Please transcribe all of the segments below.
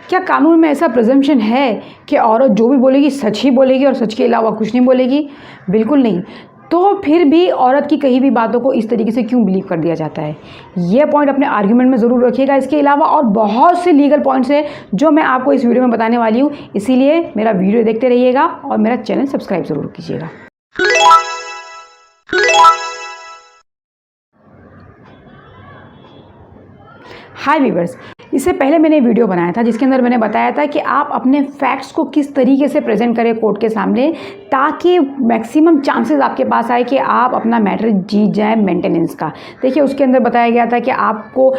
क्या कानून में ऐसा प्रिजम्पशन है कि औरत जो भी बोलेगी सच ही बोलेगी और सच के अलावा कुछ नहीं बोलेगी? बिल्कुल नहीं। तो फिर भी औरत की कही भी बातों को इस तरीके से क्यों बिलीव कर दिया जाता है? ये पॉइंट अपने आर्ग्यूमेंट में ज़रूर रखिएगा। इसके अलावा और बहुत से लीगल पॉइंट्स हैं जो मैं आपको इस वीडियो में बताने वाली हूँ, इसीलिए मेरा वीडियो देखते रहिएगा और मेरा चैनल सब्सक्राइब ज़रूर कीजिएगा। हाय व्यूअर्स, इससे पहले मैंने वीडियो बनाया था जिसके अंदर मैंने बताया था कि आप अपने फैक्ट्स को किस तरीके से प्रेजेंट करें कोर्ट के सामने ताकि मैक्सिमम चांसेस आपके पास आए कि आप अपना मैटर जीत जाएं मेंटेनेंस का। देखिए, उसके अंदर बताया गया था कि आपको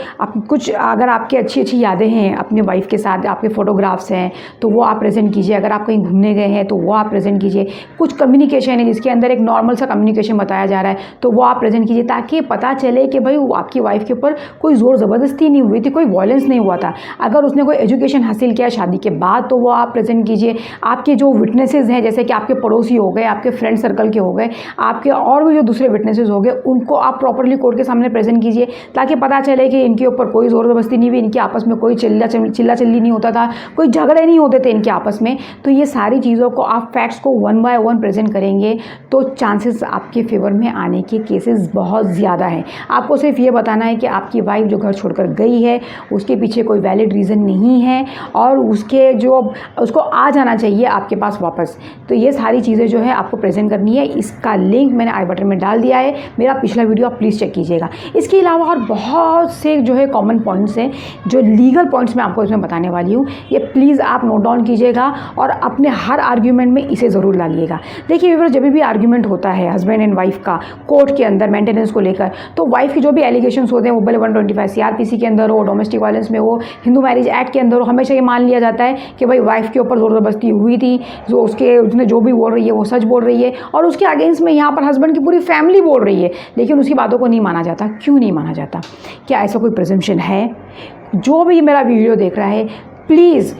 कुछ अगर आपकी अच्छी अच्छी यादें हैं अपनी वाइफ के साथ, आपके फ़ोटोग्राफ्स हैं तो वो आप प्रेजेंट कीजिए। अगर आप कहीं घूमने गए हैं तो वो आप प्रेजेंट कीजिए। कुछ कम्युनिकेशन है जिसके अंदर एक नॉर्मल सा कम्युनिकेशन बताया जा रहा है तो वो आप प्रेजेंट कीजिए ताकि पता चले कि भाई आपकी वाइफ के ऊपर कोई ज़ोर ज़बरदस्ती नहीं हुई थी, कोई वायलेंस नहीं हुआ था। अगर उसने कोई एजुकेशन हासिल किया शादी के बाद तो वो आप प्रेजेंट कीजिए। आपके जो विटनेसेस हैं जैसे कि आपके पड़ोसी हो गए, आपके फ्रेंड सर्कल के हो गए, आपके और भी जो दूसरे विटनेसेस हो गए, उनको आप प्रॉपरली कोर्ट के सामने प्रेजेंट कीजिए ताकि पता चले कि इनके ऊपर कोई ज़ोर ज़बरदस्ती नहीं हुई, इनके आपस में कोई चिल्ला चिल्ली नहीं होता था, कोई झगड़े नहीं होते थे इनके आपस में। तो ये सारी चीज़ों को आप फैक्ट्स को 1 बाय 1 प्रेजेंट करेंगे तो चांसेस आपके फेवर में आने के केसेस बहुत ज़्यादा हैं। आपको सिर्फ ये बताना है कि आपकी वाइफ जो घर छोड़कर गई है उसके पीछे कोई वैलिड रीज़न नहीं है और उसको आ जाना चाहिए आपके पास वापस। तो ये सारी चीज़ें जो है आपको प्रेजेंट करनी है। इसका लिंक मैंने आई बटन में डाल दिया है, मेरा पिछला वीडियो आप प्लीज़ चेक कीजिएगा। इसके अलावा और बहुत से जो है कॉमन पॉइंट्स हैं, जो लीगल पॉइंट्स मैं आपको इसमें बताने वाली हूँ, ये प्लीज़ आप नोट डाउन कीजिएगा और अपने हर आर्ग्यूमेंट में इसे ज़रूर डालिएगा। देखिए व्यूअर्स, जब भी आर्ग्यूमेंट होता है हस्बैंड एंड वाइफ का कोर्ट के अंदर मेंटेनेंस को लेकर, तो वाइफ के जो भी एलिगेशंस होते हैं वो भले 125 CRPC के अंदर हो, डोमेस्टिक वायलेंस में हो, हिंदू मैरिज एक्ट के अंदर हो, हमेशा ये मान लिया जाता है कि भाई वाइफ के ऊपर ज़ोर ज़बरदस्ती हुई थी, जो उसने जो भी बोल रही है वो सच बोल रही है और उसके अगेंस्ट में यहाँ पर हस्बैंड की पूरी फैमिली बोल रही है, लेकिन उसकी बातों को नहीं माना जाता। क्यों नहीं माना जाता? क्या ऐसा कोई प्रिजम्पशन है? जो भी मेरा वीडियो देख रहा है प्लीज़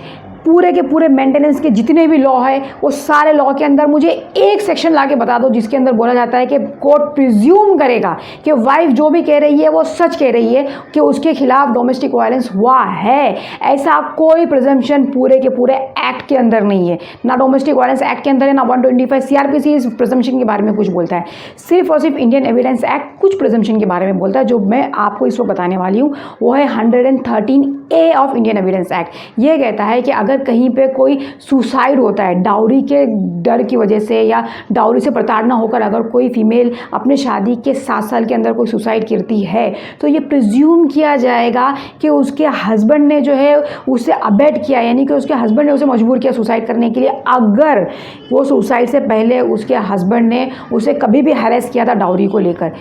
पूरे के पूरे मेंटेनेंस के जितने भी लॉ है वो सारे लॉ के अंदर मुझे एक सेक्शन ला के बता दो जिसके अंदर बोला जाता है कि कोर्ट प्रिज्यूम करेगा कि वाइफ जो भी कह रही है वो सच कह रही है कि उसके खिलाफ डोमेस्टिक वायलेंस हुआ है। ऐसा कोई प्रिजम्पशन पूरे के पूरे एक्ट के अंदर नहीं है, ना डोमेस्टिक वायलेंस एक्ट के अंदर है, ना 125 CRPC इस प्रिजम्पशन के बारे में कुछ बोलता है। सिर्फ और सिर्फ इंडियन एविडेंस एक्ट कुछ प्रिजम्पशन के बारे में बोलता है। जो मैं आपको इस वक्त बताने वाली हूँ वो है 113A of Indian evidence act. ये कहता है कि अगर कहीं पे कोई सुसाइड होता है डाउरी के डर की वजह से या डाउरी से प्रताड़ना होकर, अगर कोई फीमेल अपने शादी के 7 साल के अंदर कोई सुसाइड करती है तो ये प्रिज्यूम किया जाएगा कि उसके हस्बैंड ने जो है उसे अबेट किया, यानी कि उसके हस्बैंड ने उसे मजबूर किया सुसाइड करने के लिए। अगर वो सुसाइड से पहले उसके हस्बैंड ने उसे कभी भी हैरेस किया था डाउरी को लेकर,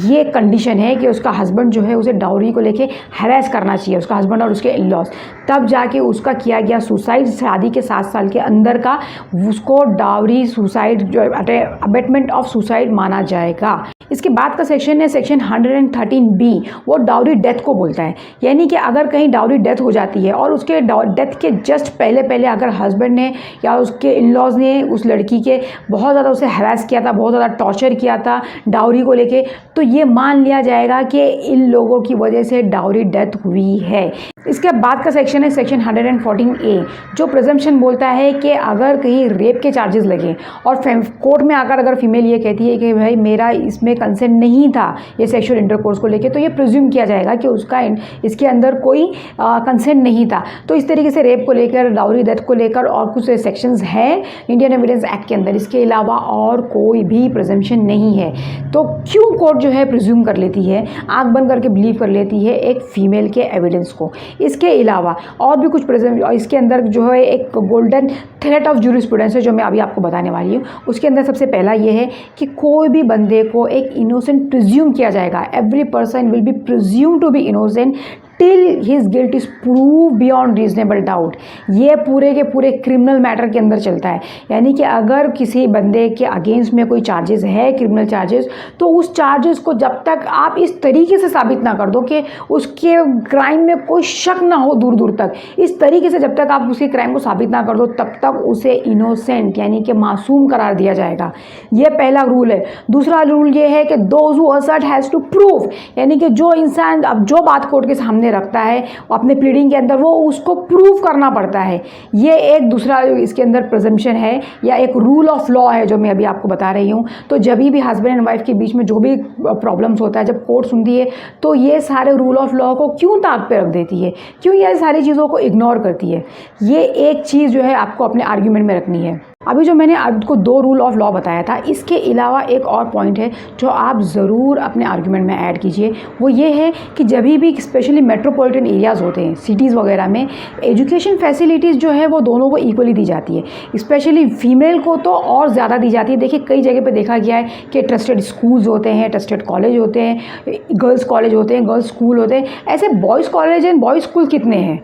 ये कंडीशन है कि उसका हस्बैंड जो है उसे डाउरी को लेकर हैरेस करना चाहिए, उसका हस्बैंड और उसके इन-लॉज, तब जाके उसका किया गया सुसाइड शादी के 7 साल के अंदर का उसको डाउरी सुसाइड जो अबेटमेंट ऑफ सुसाइड माना जाएगा। इसके बाद का सेक्शन है सेक्शन 113B, वो डाउरी डेथ को बोलता है। यानी कि अगर कहीं डाउरी डेथ हो जाती है और उसके डेथ के जस्ट पहले अगर हस्बैंड ने या उसके इन-लॉज ने उस लड़की के बहुत ज़्यादा उसे हरास किया था, बहुत ज़्यादा टॉर्चर किया था डाउरी को लेके, तो ये मान लिया जाएगा कि इन लोगों की वजह से डाउरी डेथ हुई है। इसके बाद का सेक्शन है सेक्शन 114A, जो प्रिजम्पशन बोलता है कि अगर कहीं रेप के चार्जेस लगे और कोर्ट में आकर अगर फीमेल ये कहती है कि भाई मेरा इसमें कंसेंट नहीं था ये सेक्सुअल इंटरकोर्स को लेके, तो ये प्रिज्यूम किया जाएगा कि उसका इसके अंदर कोई कंसेंट नहीं था। तो इस तरीके से रेप को लेकर, डाउरी डेथ को लेकर और कुछ सेक्शंस हैं इंडियन एविडेंस एक्ट के अंदर। इसके अलावा और कोई भी प्रिजम्पशन नहीं है। तो क्यों कोर्ट जो है प्रिज्यूम कर लेती है, आँख बंद करके बिलीव कर लेती है एक फीमेल के एविडेंस को? इसके अलावा और भी कुछ इसके अंदर जो है एक गोल्डन थ्रेड ऑफ जूरिस्प्रूडेंस है जो मैं अभी आपको बताने वाली हूँ। उसके अंदर सबसे पहला ये है कि कोई भी बंदे को एक इनोसेंट प्रिज्यूम किया जाएगा। Every person will be presume to be innocent till his guilt is prove beyond reasonable doubt. ये पूरे के पूरे क्रिमिनल मैटर के अंदर चलता है। यानी कि अगर किसी बंदे के अगेंस्ट में कोई चार्जेस है, क्रिमिनल चार्जेस, तो उस चार्जेस को जब तक आप इस तरीके से साबित ना कर दो कि उसके क्राइम में कोई शक ना हो दूर दूर तक, इस तरीके से जब तक आप उसके क्राइम को साबित ना कर दो तब तक उसे इनोसेंट यानी कि मासूम करार दिया जाएगा। ये पहला रूल है। दूसरा रूल ये है कि those who assert has to prove, यानी कि जो इंसान अब जो बात कोर्ट के सामने सामने रखता है अपने प्लीडिंग के अंदर, वो उसको प्रूव करना पड़ता है। ये एक दूसरा इसके अंदर प्रिजम्पशन है या एक रूल ऑफ लॉ है जो मैं अभी आपको बता रही हूँ। तो जब भी हस्बैंड एंड वाइफ के बीच में जो भी प्रॉब्लम्स होता है, जब कोर्ट सुनती है तो ये सारे रूल ऑफ लॉ को क्यों ताक पे रख देती है, क्यों ये सारी चीज़ों को इग्नोर करती है, ये एक चीज़ जो है आपको अपने आर्ग्यूमेंट में रखनी है। अभी जो मैंने आपको 2 रूल ऑफ लॉ बताया था, इसके अलावा एक और पॉइंट है जो आप ज़रूर अपने आर्ग्यूमेंट में ऐड कीजिए। वो ये है कि जब भी स्पेशली मेट्रोपॉलिटन एरियाज़ होते हैं, सिटीज़ वगैरह में, एजुकेशन फैसिलिटीज़ जो है वो दोनों को इक्वली दी जाती है। स्पेशली फीमेल को तो और ज़्यादा दी जाती है। देखिए कई जगह पे देखा गया है कि ट्रस्टेड स्कूल्स होते हैं, ट्रस्टेड कॉलेज होते हैं, गर्ल्स कॉलेज होते हैं, गर्ल्स स्कूल होते हैं। ऐसे boys college and boys school कितने हैं?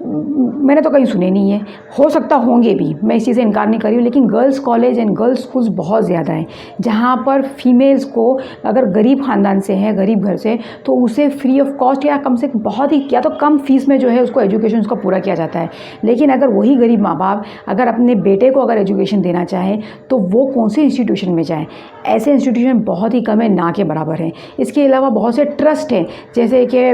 मैंने तो कहीं सुने नहीं है, हो सकता होंगे भी, मैं इस चीज़ से इनकार नहीं कर रही हूँ, लेकिन girls college and girls schools बहुत ज़्यादा हैं जहाँ पर फीमेल्स को अगर गरीब ख़ानदान से है, गरीब घर से, तो उसे फ्री ऑफ कॉस्ट या कम से बहुत ही या तो कम फीस में जो है उसको एजुकेशन उसका पूरा किया जाता है। लेकिन अगर वही गरीब माँ बाप अगर अपने बेटे को अगर एजुकेशन देना चाहें तो वो कौन से इंस्टीट्यूशन में जाएँ? ऐसे इंस्टीट्यूशन बहुत ही कम है, ना के बराबर हैं। इसके अलावा बहुत से ट्रस्ट हैं, जैसे कि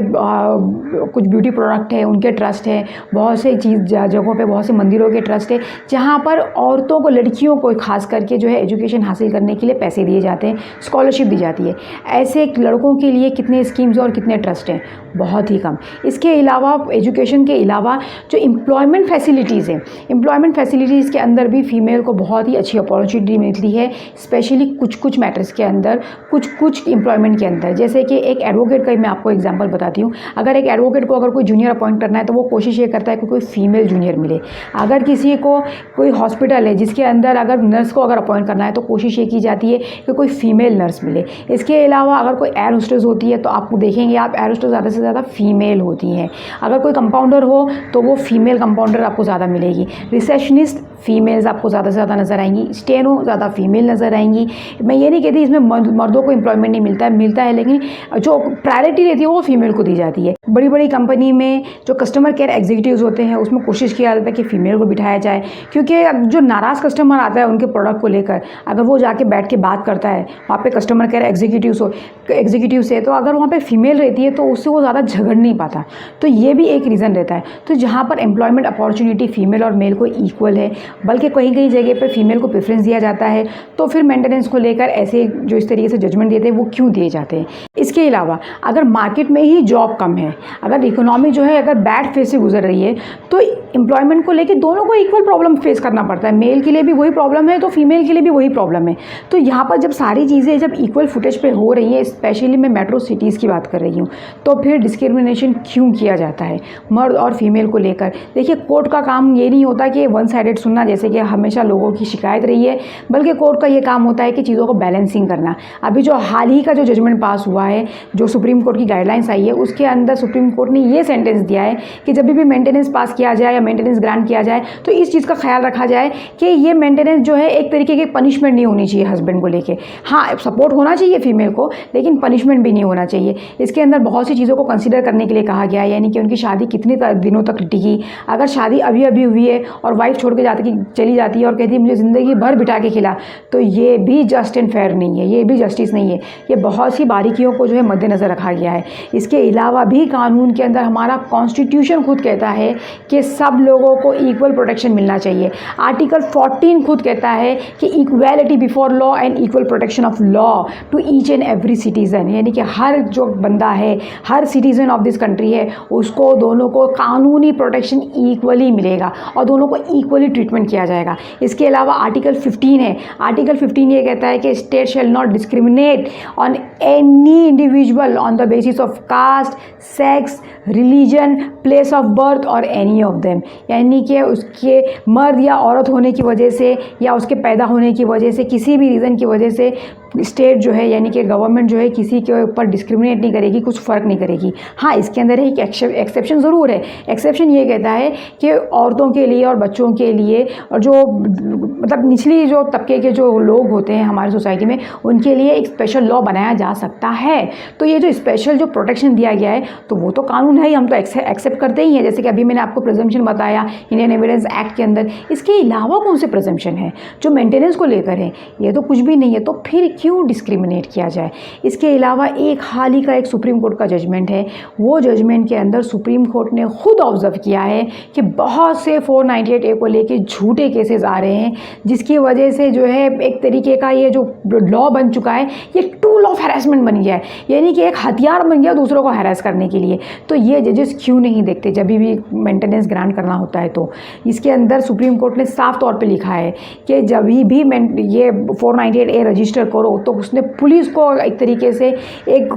कुछ ब्यूटी प्रोडक्ट है उनके ट्रस्ट हैं, बहुत से जगहों पे बहुत से मंदिरों के ट्रस्ट है जहाँ पर औरतों को, लड़कियों को खास करके जो है एजुकेशन हासिल करने के लिए पैसे दिए जाते हैं, स्कॉलरशिप दी जाती है। ऐसे लड़कों के लिए कितने स्कीम्स और कितने ट्रस्ट हैं? बहुत ही कम। इसके अलावा एजुकेशन के अलावा जो एम्प्लॉयमेंट फैसिलिटीज़ हैं, एम्प्लॉयमेंट फैसिलिटीज़ के अंदर भी फीमेल को बहुत ही अच्छी अपॉर्चुनिटी मिलती है, स्पेशली कुछ मैटर्स के अंदर, कुछ एम्प्लॉयमेंट के अंदर। जैसे कि एक एडवोकेट का ही मैं आपको एग्जांपल बताती हूँ। अगर एक एडवोकेट को अगर कोई जूनियर अपॉइंट करना है तो वो कोशिश ये करता है कि कोई फीमेल जूनियर मिले। अगर किसी को कोई हॉस्पिटल है जिसके अंदर अगर नर्स को अगर अपॉइंट करना है तो कोशिश ये की जाती है कि कोई फीमेल नर्स मिले। इसके अलावा अगर कोई एयर होस्टेस होती है तो आपको देखेंगे आप एयर होस्टेस ज़्यादा से ज़्यादा फीमेल होती हैं। अगर कोई कंपाउंडर हो तो वो फीमेल कंपाउंडर आपको ज़्यादा मिलेगी। रिसेप्शनिस्ट फीमेल्स आपको ज़्यादा से ज़्यादा नज़र आएंगी। स्टेनो ज़्यादा फीमेल नज़र आएंगी। मैं ये नहीं कहती इसमें मर्दों को एम्प्लॉयमेंट नहीं मिलता है, लेकिन जो प्रायोरिटी रहती है वो फीमेल को दी जाती है। बड़ी बड़ी कंपनी में जो कस्टमर केयर एग्जीक्यूटिव्स होते हैं उसमें कोशिश किया जाता है कि फ़ीमेल को बिठाया जाए, क्योंकि जो नाराज़ कस्टमर आता है उनके प्रोडक्ट को लेकर, अगर वो जाके बैठ के बात करता है वहाँ पे कस्टमर केयर एग्जीक्यूटिव से, तो अगर वहाँ पे फीमेल रहती है तो उससे वो ज़्यादा झगड़ नहीं पाता। तो ये भी एक रीज़न रहता है। तो जहाँ पर एम्प्लॉयमेंट अपॉर्चुनिटी फीमेल और मेल को इक्वल है, बल्कि कहीं जगह पर फीमेल को प्रेफरेंस दिया जाता है, तो फिर मेंटेनेंस को लेकर ऐसे जो इस तरीके से जजमेंट देते हैं वो क्यों दिए जाते हैं? इसके अलावा अगर मार्केट में ही जॉब कम है, अगर इकोनॉमी जो है अगर बैड फेज से गुजर रही है, तो एम्प्लॉयमेंट को लेकर दोनों को इक्वल प्रॉब्लम फेस करना पड़ता है। मेल के लिए भी वही प्रॉब्लम है तो फीमेल के लिए भी वही प्रॉब्लम है। तो यहाँ पर जब सारी चीज़ें जब इक्वल फुटेज पे हो रही है, स्पेशली मैं मेट्रो सिटीज़ की बात कर रही हूँ, तो फिर डिस्क्रिमिनेशन क्यों किया जाता है मर्द और फीमेल को लेकर? देखिए कोर्ट का काम ये नहीं होता कि वन साइडेड सुनना, जैसे कि हमेशा लोगों की शिकायत रही है, बल्कि कोर्ट का ये काम होता है कि चीज़ों को बैलेंसिंग करना। अभी जो हाल ही का जो जजमेंट पास हुआ है, जो सुप्रीम कोर्ट की गाइडलाइंस आई है, उसके अंदर सुप्रीम कोर्ट ने ये सेंटेंस दिया है कि जब भी मेंटेनेंस पास किया जाए या मेंटेनेंस ग्रांट किया जाए तो इस चीज़ का ख्याल रखा जाए कि ये मेंटेनेंस जो है एक तरीके की पनिशमेंट नहीं होनी चाहिए हस्बैंड को लेके। हाँ, सपोर्ट होना चाहिए फीमेल को, लेकिन पनिशमेंट भी नहीं होना चाहिए। इसके अंदर बहुत सी चीज़ों को कंसिडर करने के लिए कहा गया है, यानी कि उनकी शादी कितने दिनों तक टिकी। अगर शादी अभी अभी हुई है और वाइफ छोड़ के चली जाती है और कहती है मुझे ज़िंदगी भर बिठा के खिला, तो ये भी जस्ट एंड फेयर नहीं है, ये भी जस्टिस नहीं है। ये बहुत सी बारीकियों को जो है मद्देनज़र रखा गया है। इसके अलावा भी कानून के अंदर हमारा कॉन्स्टिट्यूशन खुद कहता है कि सब लोगों को इक्वल प्रोटेक्शन मिलना चाहिए। आर्टिकल 14 खुद कहता है कि equality before law and equal protection of law to each and every citizen, यानी कि हर जो बंदा है, हर सिटीज़न ऑफ दिस कंट्री है, उसको दोनों को कानूनी प्रोटेक्शन इक्वली मिलेगा और दोनों को इक्वली ट्रीटमेंट किया जाएगा। इसके अलावा आर्टिकल 15 है। आर्टिकल 15 ये कहता है कि state shall not discriminate on any individual on the basis of caste, sex, religion, place of birth और एनी ऑफ देम, यानी कि उसके मर्द या औरत होने की वजह से या उसके पैदा होने की वजह से, किसी भी रीज़न की वजह से स्टेट जो है यानी कि गवर्नमेंट जो है किसी के ऊपर डिस्क्रिमिनेट नहीं करेगी, कुछ फ़र्क नहीं करेगी। हाँ, इसके अंदर एक एक्सेप्शन ज़रूर है। एक्सेप्शन ये कहता है कि औरतों के लिए और बच्चों के लिए और जो मतलब निचली जो तबके के जो लोग होते हैं हमारी सोसाइटी में, उनके लिए एक स्पेशल लॉ बनाया जा सकता है। तो ये जो स्पेशल जो प्रोटेक्शन दिया गया है तो वो तो कानून है ही, हम तो एक्सेप्ट करते ही हैं। जैसे जैसे कि अभी मैंने आपको प्रिजम्पशन बताया इंडियन एविडेंस एक्ट के अंदर, इसके अलावा कौन से प्रिजम्पशन है जो मेंटेनेंस को लेकर है? ये तो कुछ भी नहीं है, तो फिर क्यों डिस्क्रिमिनेट किया जाए? इसके अलावा एक हाल ही का एक सुप्रीम कोर्ट का जजमेंट है, वो जजमेंट के अंदर सुप्रीम कोर्ट ने खुद ऑब्जर्व किया है कि बहुत से 498A को लेके झूठे केसेस आ रहे हैं, जिसकी वजह से जो है एक तरीके का ये जो लॉ बन चुका है ये टूल ऑफ हैरेसमेंट बन गया है, यानी कि एक हथियार बन गया दूसरों को हैरेस करने के लिए। तो ये जजेस क्यों नहीं देखते जब भी मेंटेनेंस ग्रांट करना होता है? तो इसके अंदर सुप्रीम कोर्ट ने साफ तौर पे लिखा है कि जब भी ये 498A रजिस्टर करो तो उसने पुलिस को एक तरीके से एक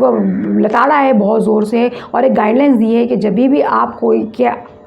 लताड़ा है बहुत ज़ोर से, और एक गाइडलाइंस दी है कि जब भी आप कोई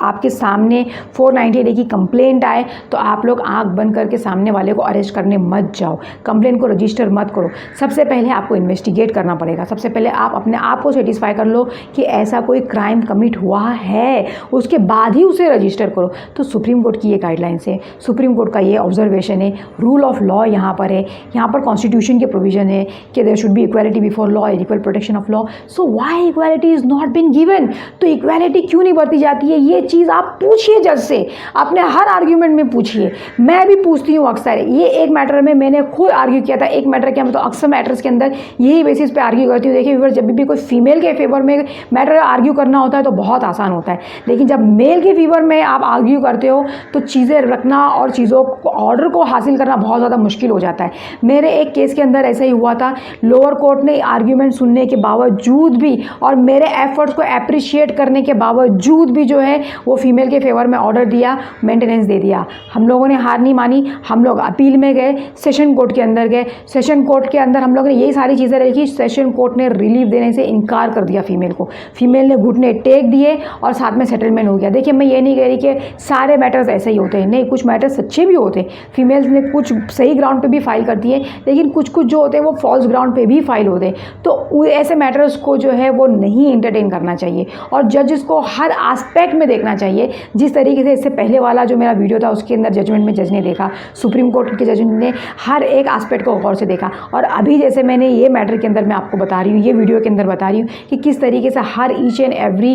आपके सामने 498A की कंप्लेंट आए तो आप लोग आंख बंद करके सामने वाले को अरेस्ट करने मत जाओ, कंप्लेंट को रजिस्टर मत करो। सबसे पहले आपको इन्वेस्टिगेट करना पड़ेगा, सबसे पहले आप अपने आप को सेटिस्फाई कर लो कि ऐसा कोई क्राइम कमिट हुआ है, उसके बाद ही उसे रजिस्टर करो। तो सुप्रीम कोर्ट की ये गाइडलाइंस है, सुप्रीम कोर्ट का ये ऑब्जर्वेशन है, रूल ऑफ लॉ यहाँ पर है, यहाँ पर कॉन्स्टिट्यूशन के प्रोविजन है कि there should be equality before law, equal protection of law. So why equality is not been given? तो इक्वालिटी क्यों नहीं बरती जाती है? ये चीज़ आप पूछिए जज से, अपने हर आर्ग्यूमेंट में पूछिए। मैं भी पूछती हूँ अक्सर, ये एक मैटर में मैंने खुद आर्ग्यू किया था, एक मैटर क्या, मैं तो अक्सर मैटर्स के अंदर यही बेसिस पे आर्ग्यू करती हूँ। देखिए व्यूअर्स, जब भी कोई फीमेल के फेवर में मैटर आर्ग्यू करना होता है तो बहुत आसान होता है, लेकिन जब मेल के फेवर में आप आर्ग्यू करते हो तो चीज़ें रखना और चीज़ों को ऑर्डर को हासिल करना बहुत ज़्यादा मुश्किल हो जाता है। मेरे एक केस के अंदर ऐसा ही हुआ था, लोअर कोर्ट ने आर्ग्यूमेंट सुनने के बावजूद भी और मेरे एफर्ट्स को अप्रिशिएट करने के बावजूद भी जो है वो फीमेल के फेवर में ऑर्डर दिया, मेंटेनेंस दे दिया। हम लोगों ने हार नहीं मानी, हम लोग अपील में गए, सेशन कोर्ट के अंदर गए। सेशन कोर्ट के अंदर हम लोगों ने यही सारी चीज़ें रखी, सेशन कोर्ट ने रिलीफ देने से इनकार कर दिया फीमेल को। फीमेल ने घुटने टेक दिए और साथ में सेटलमेंट हो गया। देखिए मैं ये नहीं कह रही कि सारे मैटर्स ऐसे ही होते हैं, नहीं, कुछ मैटर्स सच्चे भी होते हैं। फीमेल्स ने कुछ सही ग्राउंड पे भी फाइल करती है, लेकिन कुछ कुछ जो होते हैं वो फॉल्स ग्राउंड पे भी फाइल होते हैं। तो ऐसे मैटर्स को जो है वो नहीं एंटरटेन करना चाहिए और जजेस को हर एस्पेक्ट में देखना चाहिए। जिस तरीके से इससे पहले वाला जो मेरा वीडियो था उसके अंदर जजमेंट में जज ने देखा, सुप्रीम कोर्ट के जजमेंट ने हर एक एस्पेक्ट को गौर से देखा, और अभी जैसे मैंने ये मैटर के अंदर मैं आपको बता रही हूँ, ये वीडियो के अंदर बता रही हूँ कि किस तरीके से हर each and every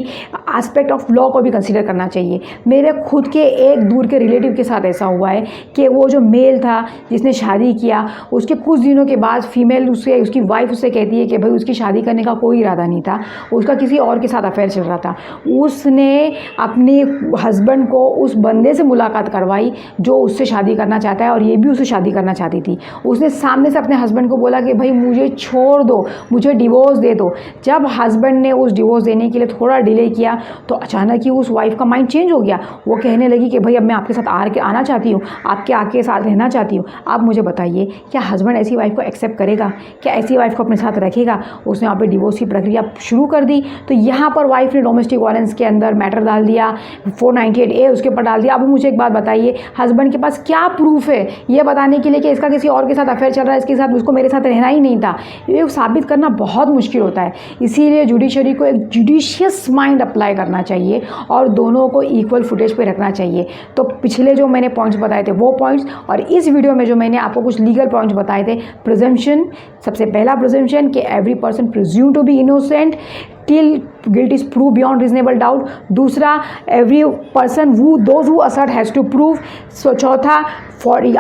aspect of law को भी कंसीडर करना चाहिए। मेरे खुद के एक दूर के रिलेटिव के साथ ऐसा हुआ है कि वो जो मेल था जिसने शादी किया, उसके कुछ दिनों के बाद फीमेल उसकी वाइफ उससे कहती है कि भाई उसकी शादी करने का कोई इरादा नहीं था, उसका किसी और के साथ अफेयर चल रहा था। उसने अपने हस्बैंड को उस बंदे से मुलाकात करवाई जो उससे शादी करना चाहता है और ये भी उससे शादी करना चाहती थी। उसने सामने से अपने हस्बैंड को बोला कि भाई मुझे छोड़ दो, मुझे डिवोर्स दे दो। जब हस्बैंड ने उस डिवोर्स देने के लिए थोड़ा डिले किया तो अचानक ही उस वाइफ का माइंड चेंज हो गया। वो कहने लगी कि भाई अब मैं आपके साथ आना चाहती हूँ, आपके साथ रहना चाहती हूँ। आप मुझे बताइए क्या हस्बैंड ऐसी वाइफ को एक्सेप्ट करेगा? क्या ऐसी वाइफ को अपने साथ रखेगा? उसने वहाँ पर डिवोर्स की प्रक्रिया शुरू कर दी। तो यहाँ पर वाइफ ने डोमेस्टिक वायलेंस के अंदर मैटर डाल दिया, 498A उसके ऊपर डाल दिया। अब मुझे एक बात बताइए, हस्बैंड के पास क्या प्रूफ है ये बताने के लिए कि इसका किसी और के साथ अफेयर चल रहा है, इसके साथ उसको मेरे साथ रहना ही नहीं था? ये साबित करना बहुत मुश्किल होता है। इसीलिए जुडिशरी को एक जुडिशियस माइंड अप्लाई करना चाहिए और दोनों को इक्वल फुटेज पे रखना चाहिए। तो पिछले जो मैंने पॉइंट्स बताए थे वो पॉइंट्स, और इस वीडियो में जो मैंने आपको कुछ लीगल पॉइंट्स बताए थे, प्रिजम्पशन, सबसे पहला प्रिजम्पशन कि every person presume to be innocent till guilt is proved beyond reasonable doubt। दूसरा, every person those who assert has to prove। so चौथा,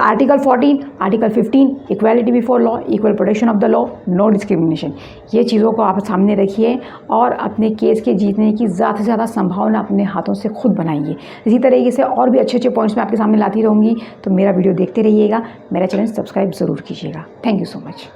article 14, article 15, equality before law, equal protection of the law, no discrimination. ये चीज़ों को आप सामने रखिए और अपने केस के जीतने की ज़्यादा से ज़्यादा संभावना अपने हाथों से खुद बनाइए। इसी तरीके से और भी अच्छे अच्छे पॉइंट्स मैं आपके सामने लाती रहूँगी, तो मेरा वीडियो देखते रहिएगा, मेरा चैनल सब्सक्राइब ज़रूर कीजिएगा। Thank you so much.